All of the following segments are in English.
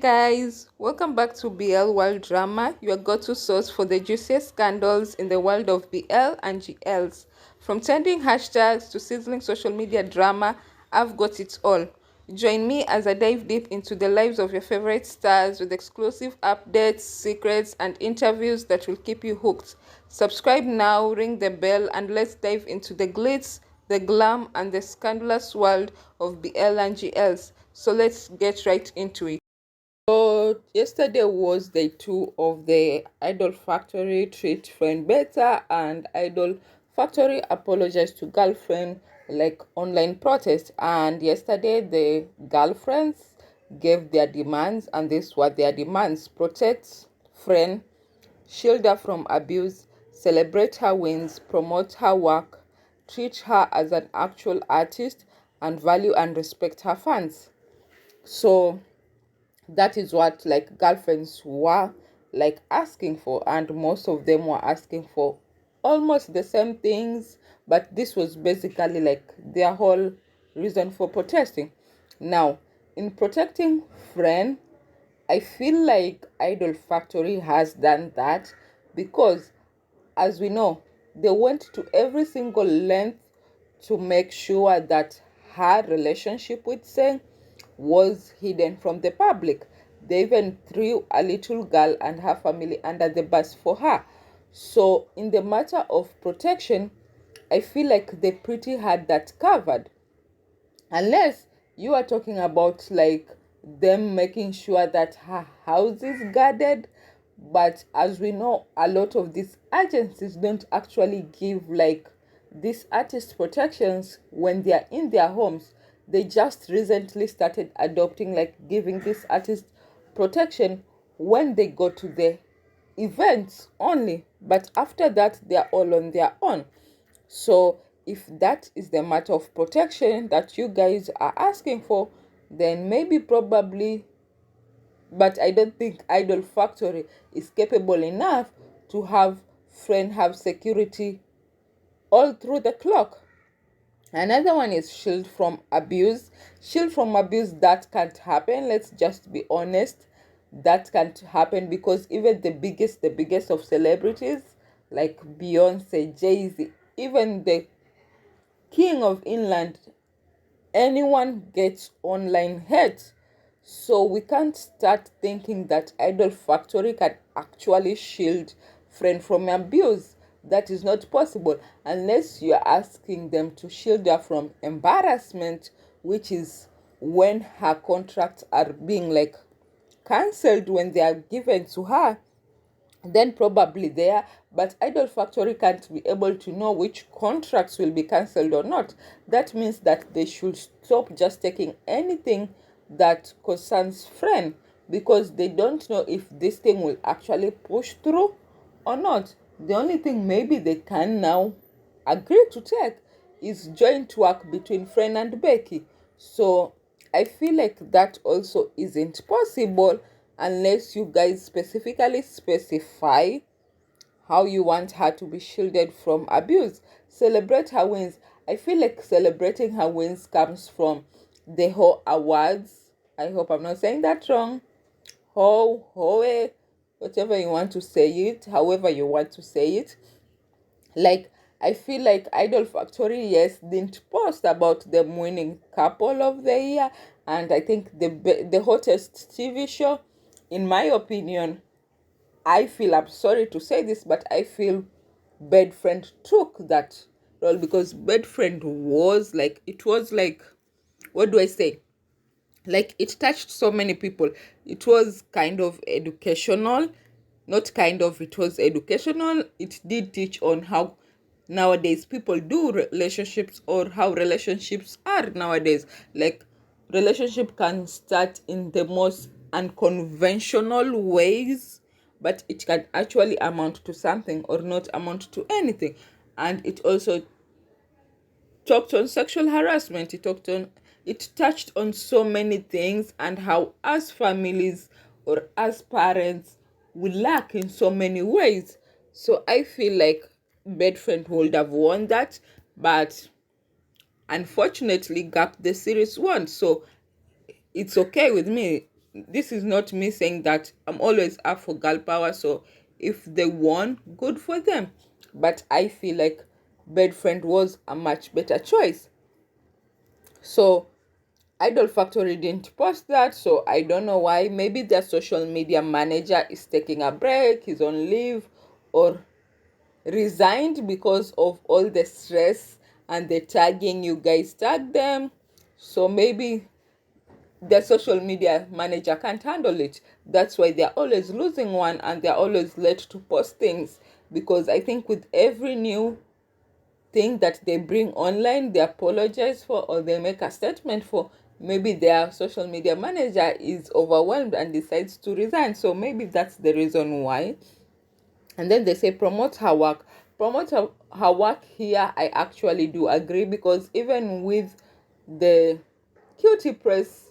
guys, welcome back to BL World Drama, your go-to source for the juiciest scandals in the world of BL and GLs. From trending hashtags to sizzling social media drama, I've got it all. Join me as I dive deep into the lives of your favorite stars with exclusive updates, secrets, and interviews that will keep you hooked. Subscribe now, ring the bell, and let's dive into the glitz, the glam, and the scandalous world of BL and GLs. So let's get right into it. So yesterday was day two of the Idol Factory Treat Friend Better and Idol Factory Apologize to Girlfriend like online protest. And yesterday the girlfriends gave their demands, and this were their demands: protect friend, shield her from abuse, celebrate her wins, promote her work, treat her as an actual artist, and value and respect her fans. So that is what like girlfriends were like asking for, and most of them were asking for almost the same things, but this was basically like their whole reason for protesting. Now, in protecting friend, I feel like Idol Factory has done that because, as we know, they went to every single length to make sure that her relationship with Seng was hidden from the public. They even threw a little girl and her family under the bus for her. So, in the matter of protection, I feel like they pretty had that covered. Unless you are talking about like them making sure that her house is guarded. But as we know, a lot of these agencies don't actually give like these artist protections when they are in their homes. They just recently started adopting like giving this artist protection when they go to the events only, but after that they are all on their own. So if that is the matter of protection that you guys are asking for, then maybe probably, but I don't think Idol Factory is capable enough to have friend have security all through the clock. Another one is shield from abuse. Shield from abuse, that can't happen. Let's just be honest. That can't happen because even the biggest of celebrities like Beyonce, Jay-Z, even the king of England, anyone gets online hate. So we can't start thinking that Idol Factory can actually shield friend from abuse. That is not possible unless you're asking them to shield her from embarrassment, which is when her contracts are being like cancelled when they are given to her, then probably there. But Idol Factory can't be able to know which contracts will be cancelled or not. That means that they should stop just taking anything that concerns friend, because they don't know if this thing will actually push through or not. The only thing maybe they can now agree to take is joint work between Friend and Becky. So I feel like that also isn't possible unless you guys specifically specify how you want her to be shielded from abuse. Celebrate her wins. I feel like celebrating her wins comes from the whole awards. I hope I'm not saying that wrong. Hoe, whatever you want to say it, however you want to say it. Like, I feel like Idol Factory, yes, didn't post about them winning couple of the year, and I think the hottest TV show, in my opinion, I feel, I'm sorry to say this, but I feel Bed Friend took that role because Bed Friend was like, it was like, what do I say? Like, it touched so many people. It was kind of educational, not kind of, it was educational. It did teach on how nowadays people do relationships, or how relationships are nowadays. Like, relationship can start in the most unconventional ways, but it can actually amount to something or not amount to anything. And it also talked on sexual harassment. It touched on so many things, and how as families or as parents we lack in so many ways. So I feel like Bedfriend would have won that, but unfortunately Gap the series won. So it's okay with me. this is not me saying that I'm always up for girl power, so if they won, good for them. But I feel like Bedfriend was a much better choice. So Idol Factory didn't post that, so I don't know why. Maybe their social media manager is taking a break, he's on leave, or resigned because of all the stress and the tagging. You guys tag them, so maybe the social media manager can't handle it. That's why they're always losing one and they're always late to post things, because I think with every new thing that they bring online, they apologize for or they make a statement for, maybe their social media manager is overwhelmed and decides to resign. So maybe that's the reason why. And then they say promote her work. Promote her work here, I actually do agree, because even with the cutie press,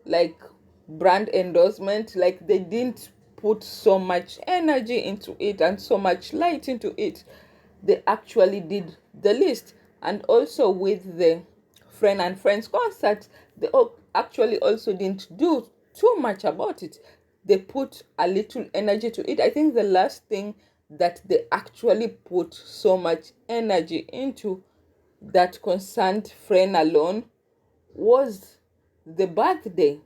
like, brand endorsement, like, they didn't put so much energy into it and so much light into it. They actually did the list. And also with the Friend and Friends concert, they actually also didn't do too much about it. They put a little energy to it. I think the last thing that they actually put so much energy into that concerned Friend alone was the birthday.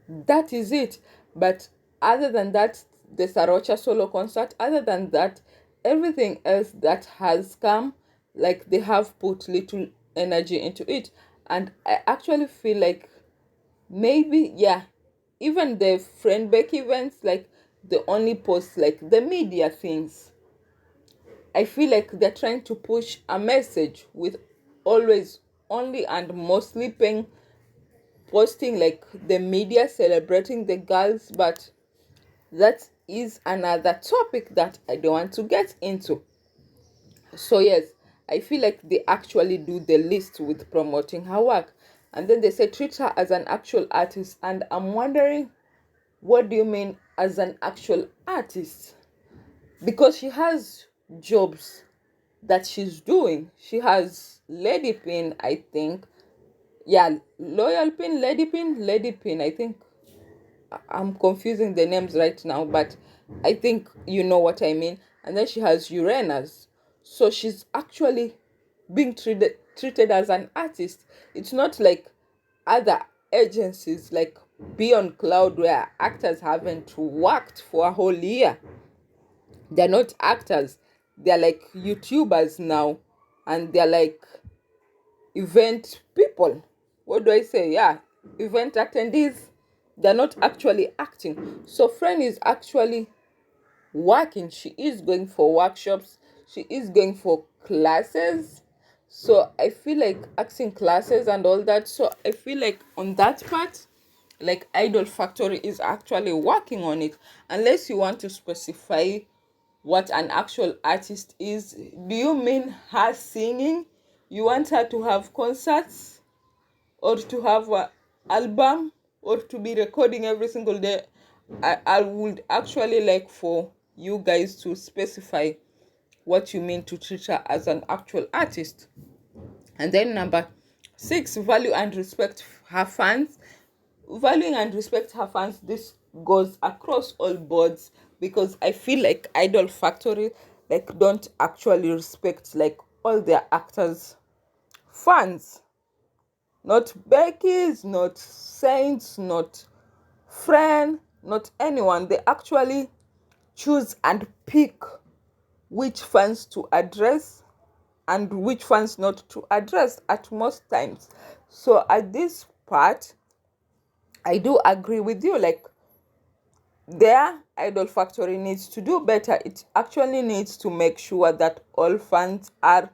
That is it. But other than that, the Sarocha solo concert, other than that, everything else that has come, like, they have put little energy into it. And I actually feel like maybe, yeah, even the friend back events, like, they only post like the media things. I feel like they're trying to push a message with always only and mostly posting like the media celebrating the girls. But that is another topic that I don't want to get into. So yes, I feel like they actually do the list with promoting her work. And then they say treat her as an actual artist. And I'm wondering, what do you mean as an actual artist? Because she has jobs that she's doing. She has Lady Pin, I think. Yeah, Loyal Pin, Lady Pin, Lady Pin. I think I'm confusing the names right now, but I think you know what I mean. And then she has Uranus. So she's actually being treated as an artist. It's not like other agencies like Beyond Cloud, where actors haven't worked for a whole year. They're not actors. They're like YouTubers now. And they're like event people. What do I say? Yeah, event attendees. They're not actually acting. So Friend is actually working. She is going for workshops. She is going for classes. So I feel like acting classes and all that. So I feel like on that part, like, Idol Factory is actually working on it. Unless you want to specify what an actual artist is. Do you mean her singing? You want her to have concerts, or to have an album, or to be recording every single day? I would actually like for you guys to specify what you mean to treat her as an actual artist. And then number 6, value and respect her fans. Valuing and respect her fans, this goes across all boards, because I feel like Idol Factory, like, don't actually respect like all their actors fans. Not Becky's, not Saints, not Friend, not anyone. They actually choose and pick which fans to address and which fans not to address at most times. So at this part, I do agree with you. Like, their Idol Factory needs to do better. It actually needs to make sure that all fans are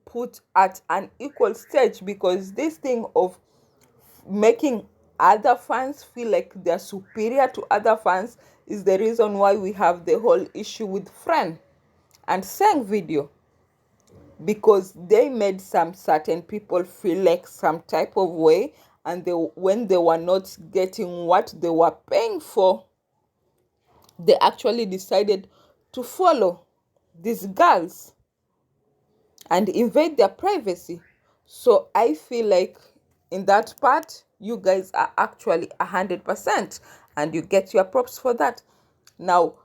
put at an equal stage, because this thing of making other fans feel like they're superior to other fans is the reason why we have the whole issue with Friend and Sang video, because they made some certain people feel like some type of way, and when they were not getting what they were paying for, they actually decided to follow these girls and invade their privacy. So I feel like in that part, you guys are actually 100%, and you get your props for that. Now,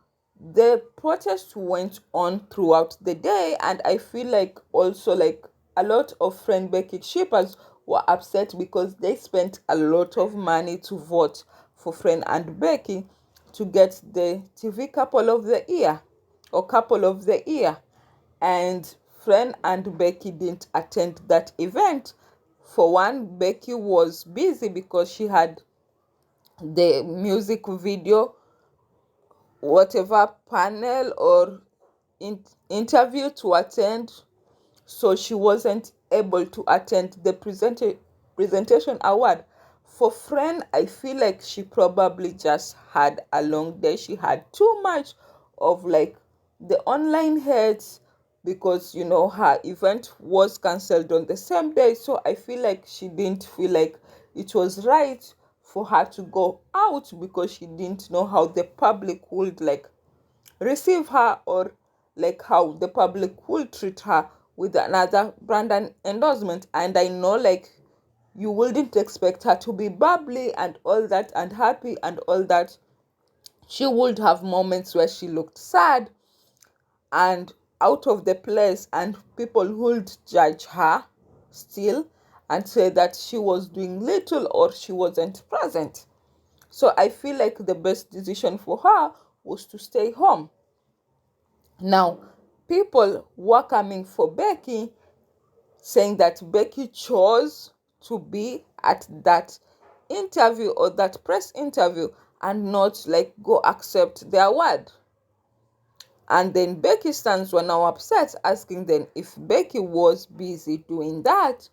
the protest went on throughout the day, and I feel like also like a lot of Friend Becky shippers were upset because they spent a lot of money to vote for Friend and Becky to get the TV couple of the year or couple of the year. And Friend and Becky didn't attend that event. For one, Becky was busy because she had the music video, whatever panel or interview to attend, so she wasn't able to attend the presentation award. For Friend, I feel like she probably just had a long day. She had too much of like the online hits because her event was cancelled on the same day. So I feel like she didn't feel like it was right for her to go out because she didn't know how the public would like receive her, or like how the public will treat her with another brand and endorsement. And I know like you wouldn't expect her to be bubbly and all that and happy and all that. She would have moments where she looked sad and out of the place, and people would judge her still and say that she was doing little or she wasn't present. So I feel like the best decision for her was to stay home. Now, people were coming for Becky, saying that Becky chose to be at that interview or that press interview and not like go accept the award. And then Becky stands were now upset, asking them, if Becky was busy doing that,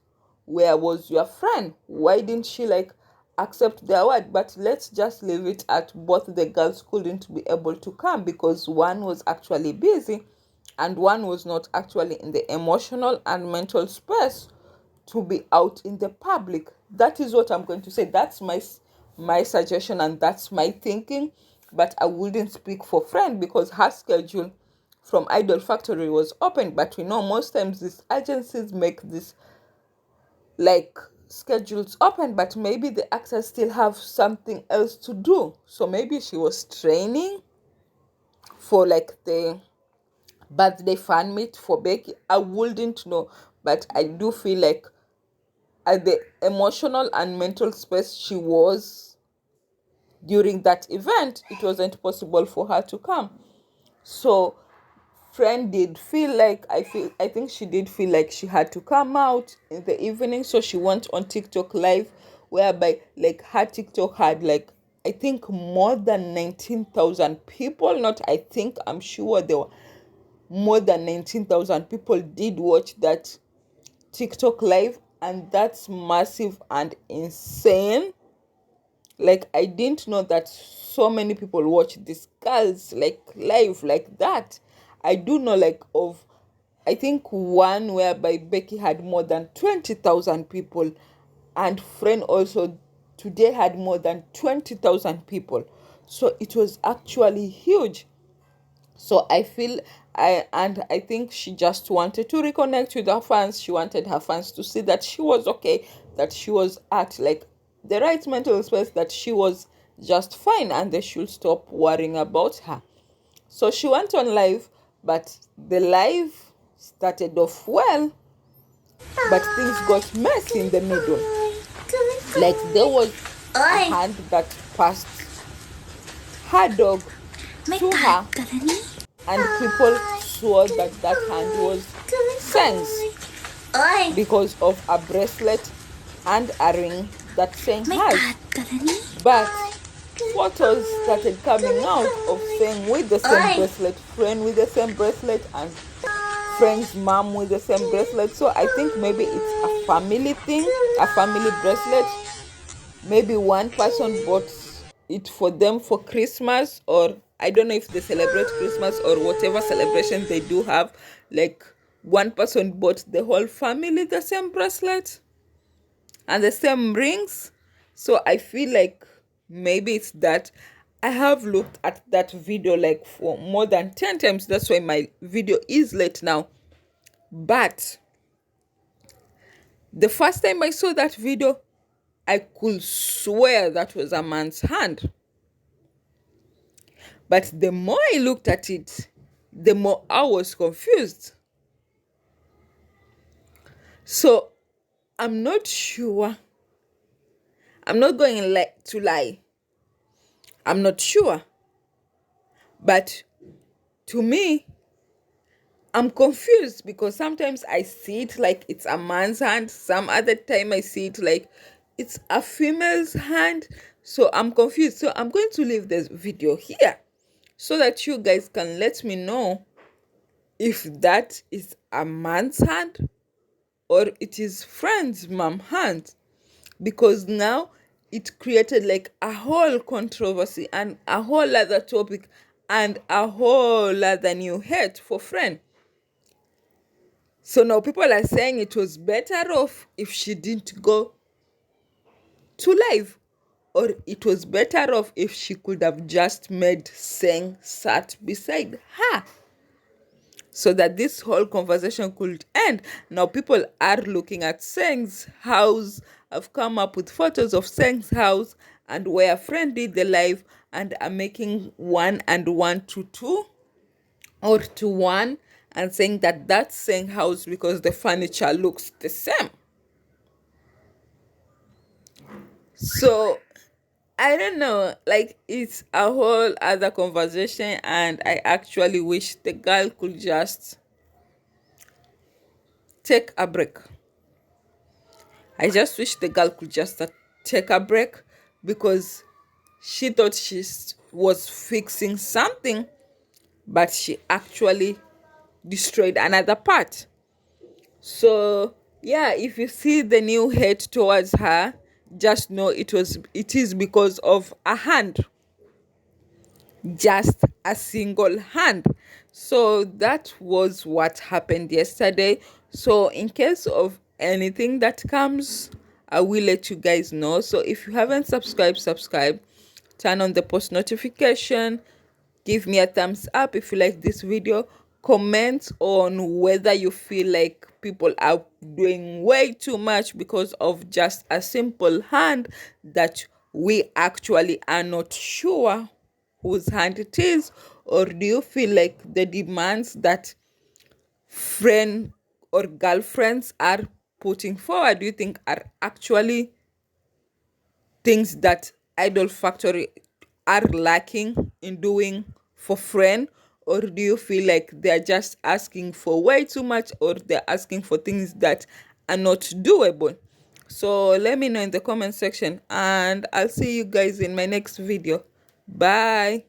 where was your friend? Why didn't she like accept the award? But let's just leave it at both the girls couldn't be able to come because one was actually busy and one was not actually in the emotional and mental space to be out in the public. That is what I'm going to say. That's my suggestion and that's my thinking. But I wouldn't speak for Friend because her schedule from Idol Factory was open. But we know most times these agencies make this like schedules open, but maybe the actors still have something else to do. So maybe she was training for like the birthday fan meet for Becky. I wouldn't know, but I do feel like at the emotional and mental space she was during that event, it wasn't possible for her to come. So Friend did feel like I think she did feel like she had to come out in the evening, so she went on TikTok live, whereby like her TikTok had like I think more than 19,000 people. Not I think, I'm sure there were more than 19,000 people did watch that TikTok live, and that's massive and insane. Like I didn't know that so many people watch these girls like live like that. I do know like of I think one whereby Becky had more than 20,000 people, and Friend also today had more than 20,000 people. So it was actually huge. So I think she just wanted to reconnect with her fans. She wanted her fans to see that she was okay, that she was at like the right mental space, that she was just fine, and they should stop worrying about her. So she went on live, but the live started off well, but things got messy in the middle. Like there was a hand that passed her dog to her, and people swore that that hand was Seng's because of a bracelet and a ring that Seng has. But photos started coming out of Seng with the same bracelet, Friend with the same bracelet, and Friend's mom with the same bracelet. So I think maybe it's a family thing, a family bracelet. Maybe one person bought it for them for Christmas, or I don't know if they celebrate Christmas or whatever celebration they do have. Like one person bought the whole family the same bracelet and the same rings. So I feel like maybe it's that. I have looked at that video like for more than 10 times. That's why my video is late now. But the first time I saw that video, I could swear that was a man's hand. But the more I looked at it, the more I was confused. So I'm not sure. I'm not going to lie. I'm not sure. But to me, I'm confused because sometimes I see it like it's a man's hand. Some other time I see it like it's a female's hand. So I'm confused. So I'm going to leave this video here so that you guys can let me know if that is a man's hand or it is friend's mom hand, because now it created like a whole controversy and a whole other topic and a whole other new hate for friend. So now people are saying it was better off if she didn't go to live, or it was better off if she could have just made Seng sat beside her so that this whole conversation could end. Now people are looking at Seng's house. I've come up with photos of Seng's house and where a friend did the live and are making 1 and 1 to 2 or to 1 and saying that that's Seng house because the furniture looks the same. So I don't know, like it's a whole other conversation, and I actually wish the girl could just take a break. I just wish the girl could just take a break because she thought she was fixing something, but she actually destroyed another part. So yeah, if you see the new hate towards her, just know it is because of a hand, just a single hand. So that was what happened yesterday. So in case of anything that comes, I will let you guys know. So if you haven't subscribe, turn on the post notification, give me a thumbs up if you like this video, comment on whether you feel like people are doing way too much because of just a simple hand that we actually are not sure whose hand it is, or do you feel like the demands that friend or girlfriends are putting forward, do you think are actually things that Idol Factory are lacking in doing for friend, or do you feel like they're just asking for way too much, or they're asking for things that are not doable? So let me know in the comment section, and I'll see you guys in my next video. Bye.